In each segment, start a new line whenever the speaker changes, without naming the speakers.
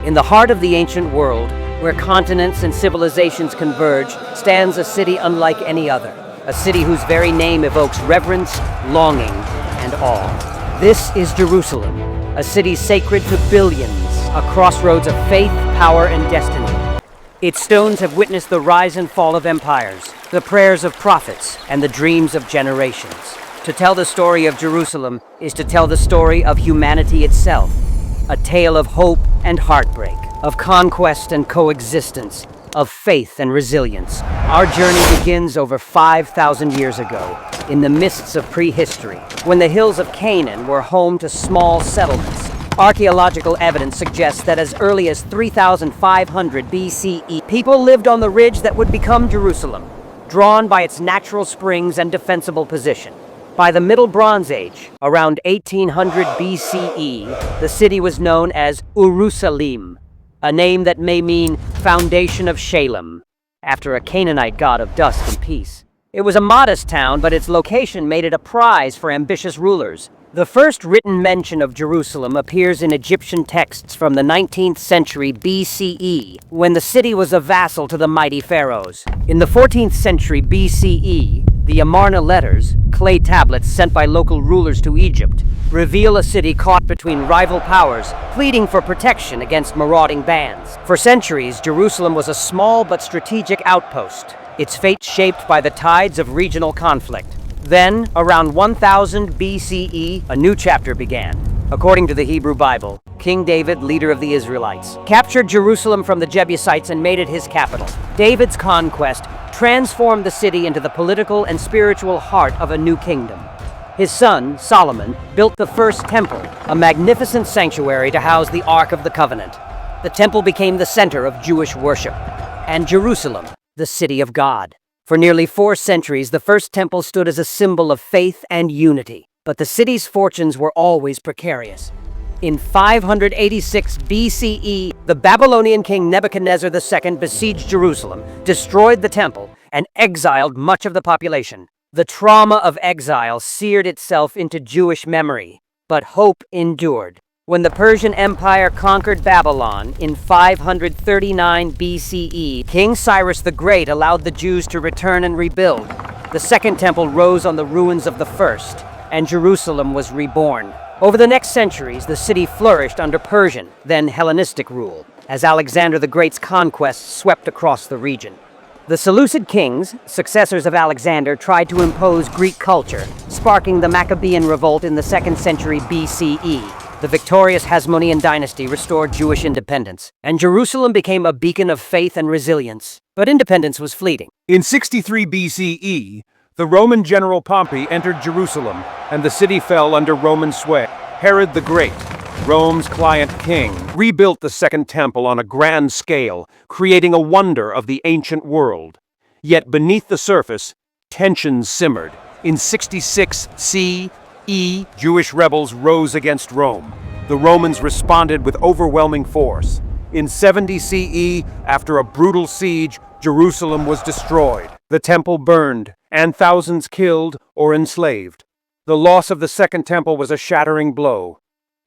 In the heart of the ancient world, where continents and civilizations converge, stands a city unlike any other. A city whose very name evokes reverence, longing, and awe. This is Jerusalem, a city sacred to billions, a crossroads of faith, power, and destiny. Its stones have witnessed the rise and fall of empires, the prayers of prophets, and the dreams of generations. To tell the story of Jerusalem is to tell the story of humanity itself, a tale of hope and heartbreak, of conquest and coexistence, of faith and resilience. Our journey begins over 5,000 years ago, in the mists of prehistory, when the hills of Canaan were home to small settlements. Archaeological evidence suggests that as early as 3,500 BCE, people lived on the ridge that would become Jerusalem, drawn by its natural springs and defensible position. By the Middle Bronze Age, around 1800 BCE, the city was known as Urushalim, a name that may mean foundation of Shalem, after a Canaanite god of dust and peace. It was a modest town, but its location made it a prize for ambitious rulers. The first written mention of Jerusalem appears in Egyptian texts from the 19th century BCE, when the city was a vassal to the mighty pharaohs. In the 14th century BCE, the Amarna letters, clay tablets sent by local rulers to Egypt, reveal a city caught between rival powers, pleading for protection against marauding bands. For centuries, Jerusalem was a small but strategic outpost, its fate shaped by the tides of regional conflict. Then, around 1000 BCE, a new chapter began. According to the Hebrew Bible, King David, leader of the Israelites, captured Jerusalem from the Jebusites and made it his capital. David's conquest transformed the city into the political and spiritual heart of a new kingdom. His son, Solomon, built the first temple, a magnificent sanctuary to house the Ark of the Covenant. The temple became the center of Jewish worship, and Jerusalem, the city of God. For nearly 4 centuries, the first temple stood as a symbol of faith and unity, but the city's fortunes were always precarious. In 586 BCE, the Babylonian king Nebuchadnezzar II besieged Jerusalem, destroyed the temple, and exiled much of the population. The trauma of exile seared itself into Jewish memory, but hope endured. When the Persian Empire conquered Babylon in 539 BCE, King Cyrus the Great allowed the Jews to return and rebuild. The Second Temple rose on the ruins of the first, and Jerusalem was reborn. Over the next centuries, the city flourished under Persian, then Hellenistic rule, as Alexander the Great's conquests swept across the region. The Seleucid kings, successors of Alexander, tried to impose Greek culture, sparking the Maccabean revolt in the 2nd century BCE. The victorious Hasmonean dynasty restored Jewish independence, and Jerusalem became a beacon of faith and resilience. But independence was fleeting.
In 63 BCE, the Roman general Pompey entered Jerusalem, and the city fell under Roman sway. Herod the Great, Rome's client king, rebuilt the Second Temple on a grand scale, creating a wonder of the ancient world. Yet beneath the surface, tensions simmered. In 66 CE, Jewish rebels rose against Rome. The Romans responded with overwhelming force. In 70 CE, after a brutal siege, Jerusalem was destroyed. The temple burned, and thousands killed or enslaved. The loss of the Second Temple was a shattering blow.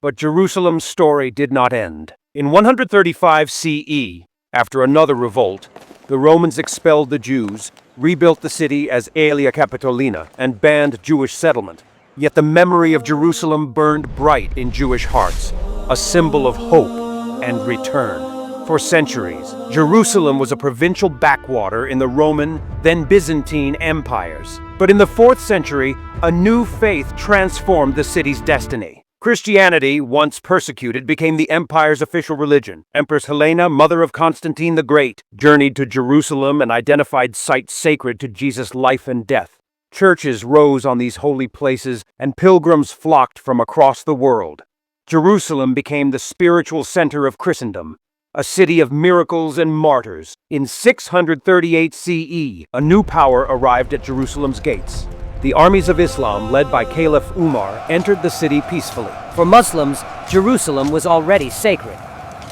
But Jerusalem's story did not end. In 135 CE, after another revolt, the Romans expelled the Jews, rebuilt the city as Aelia Capitolina, and banned Jewish settlement. Yet the memory of Jerusalem burned bright in Jewish hearts, a symbol of hope and return. For centuries, Jerusalem was a provincial backwater in the Roman, then Byzantine empires. But in the 4th century, a new faith transformed the city's destiny. Christianity, once persecuted, became the empire's official religion. Empress Helena, mother of Constantine the Great, journeyed to Jerusalem and identified sites sacred to Jesus' life and death. Churches rose on these holy places, and pilgrims flocked from across the world. Jerusalem became the spiritual center of Christendom, a city of miracles and martyrs. In 638 CE, a new power arrived at Jerusalem's gates. The armies of Islam, led by Caliph Umar, entered the city peacefully.
For Muslims, Jerusalem was already sacred,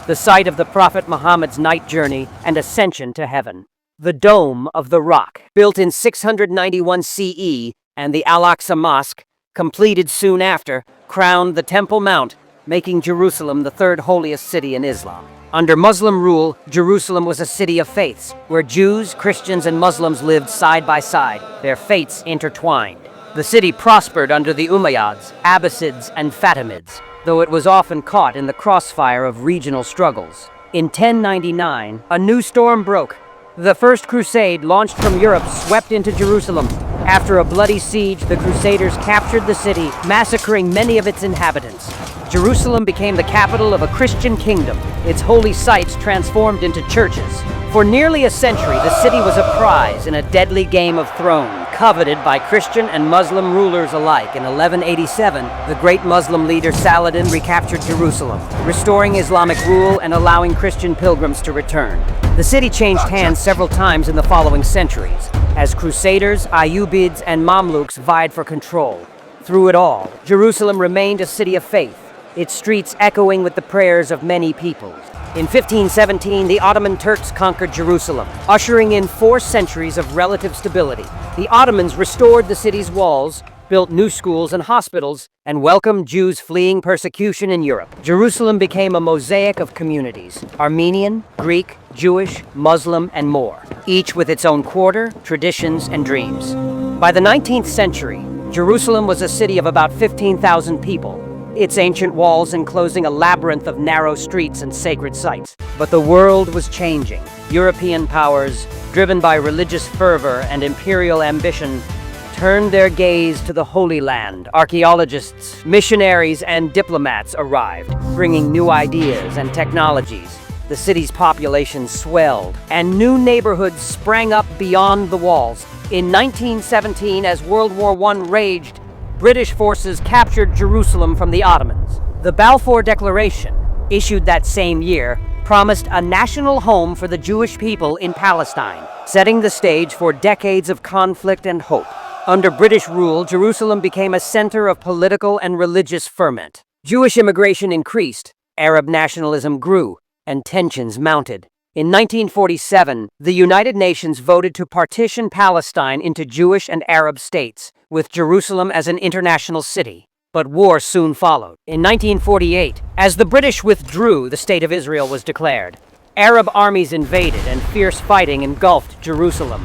the site of the Prophet Muhammad's night journey and ascension to heaven. The Dome of the Rock, built in 691 CE, and the Al-Aqsa Mosque, completed soon after, crowned the Temple Mount, making Jerusalem the 3rd holiest city in Islam. Under Muslim rule, Jerusalem was a city of faiths, where Jews, Christians, and Muslims lived side by side, their faiths intertwined. The city prospered under the Umayyads, Abbasids, and Fatimids, though it was often caught in the crossfire of regional struggles. In 1099, a new storm broke. The First Crusade, launched from Europe, swept into Jerusalem. After a bloody siege, the Crusaders captured the city, massacring many of its inhabitants. Jerusalem became the capital of a Christian kingdom, its holy sites transformed into churches. For nearly a century, the city was a prize in a deadly game of thrones, coveted by Christian and Muslim rulers alike. In 1187, the great Muslim leader Saladin recaptured Jerusalem, restoring Islamic rule and allowing Christian pilgrims to return. The city changed hands several times in the following centuries, as Crusaders, Ayyubids, and Mamluks vied for control. Through it all, Jerusalem remained a city of faith, its streets echoing with the prayers of many peoples. In 1517, the Ottoman Turks conquered Jerusalem, ushering in 4 centuries of relative stability. The Ottomans restored the city's walls, built new schools and hospitals, and welcomed Jews fleeing persecution in Europe. Jerusalem became a mosaic of communities: Armenian, Greek, Jewish, Muslim, and more, each with its own quarter, traditions, and dreams. By the 19th century, Jerusalem was a city of about 15,000 people, its ancient walls enclosing a labyrinth of narrow streets and sacred sites. But the world was changing. European powers, driven by religious fervor and imperial ambition, turned their gaze to the Holy Land. Archaeologists, missionaries, and diplomats arrived, bringing new ideas and technologies. The city's population swelled, and new neighborhoods sprang up beyond the walls. In 1917, as World War I raged, British forces captured Jerusalem from the Ottomans. The Balfour Declaration, issued that same year, promised a national home for the Jewish people in Palestine, setting the stage for decades of conflict and hope. Under British rule, Jerusalem became a center of political and religious ferment. Jewish immigration increased, Arab nationalism grew, and tensions mounted. In 1947, the United Nations voted to partition Palestine into Jewish and Arab states, with Jerusalem as an international city. But war soon followed. In 1948, as the British withdrew, the State of Israel was declared. Arab armies invaded, and fierce fighting engulfed Jerusalem.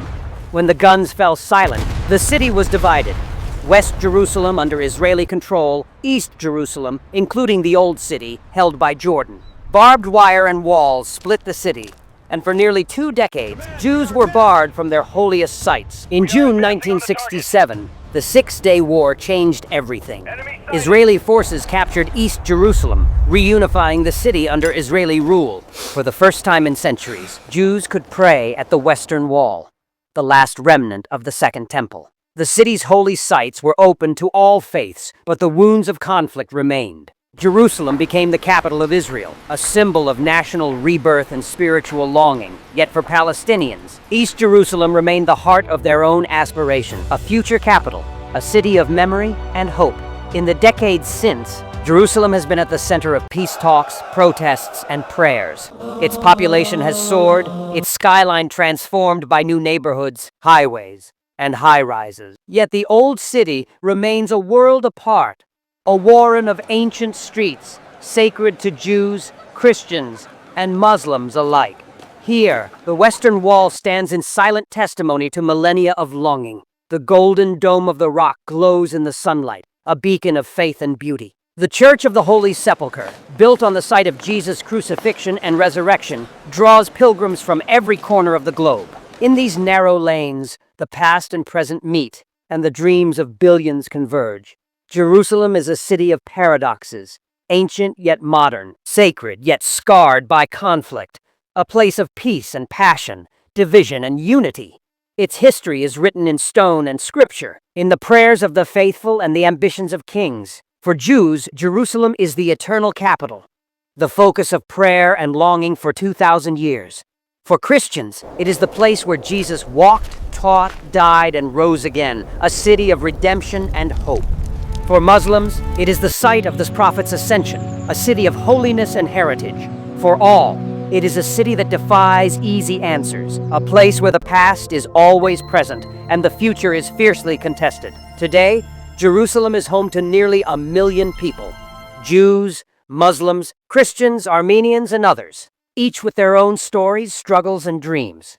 When the guns fell silent, the city was divided. West Jerusalem under Israeli control, East Jerusalem, including the Old City, held by Jordan. Barbed wire and walls split the city, and for nearly 2 decades, Jews were barred from their holiest sites. In June 1967, the Six-Day War changed everything. Israeli forces captured East Jerusalem, reunifying the city under Israeli rule. For the first time in centuries, Jews could pray at the Western Wall, the last remnant of the Second Temple. The city's holy sites were open to all faiths, but the wounds of conflict remained. Jerusalem became the capital of Israel, a symbol of national rebirth and spiritual longing. Yet for Palestinians, East Jerusalem remained the heart of their own aspiration, a future capital, a city of memory and hope. In the decades since, Jerusalem has been at the center of peace talks, protests, and prayers. Its population has soared, its skyline transformed by new neighborhoods, highways, and high-rises. Yet the old city remains a world apart, a warren of ancient streets, sacred to Jews, Christians, and Muslims alike. Here, the Western Wall stands in silent testimony to millennia of longing. The golden dome of the rock glows in the sunlight, a beacon of faith and beauty. The Church of the Holy Sepulchre, built on the site of Jesus' crucifixion and resurrection, draws pilgrims from every corner of the globe. In these narrow lanes, the past and present meet, and the dreams of billions converge. Jerusalem is a city of paradoxes, ancient yet modern, sacred yet scarred by conflict, a place of peace and passion, division and unity. Its history is written in stone and scripture, in the prayers of the faithful and the ambitions of kings. For Jews, Jerusalem is the eternal capital, the focus of prayer and longing for 2,000 years. For Christians, it is the place where Jesus walked, taught, died, and rose again, a city of redemption and hope. For Muslims, it is the site of this prophet's ascension, a city of holiness and heritage. For all, it is a city that defies easy answers, a place where the past is always present and the future is fiercely contested. Today, Jerusalem is home to nearly 1 million people: Jews, Muslims, Christians, Armenians, and others. each with their own stories, struggles, and dreams.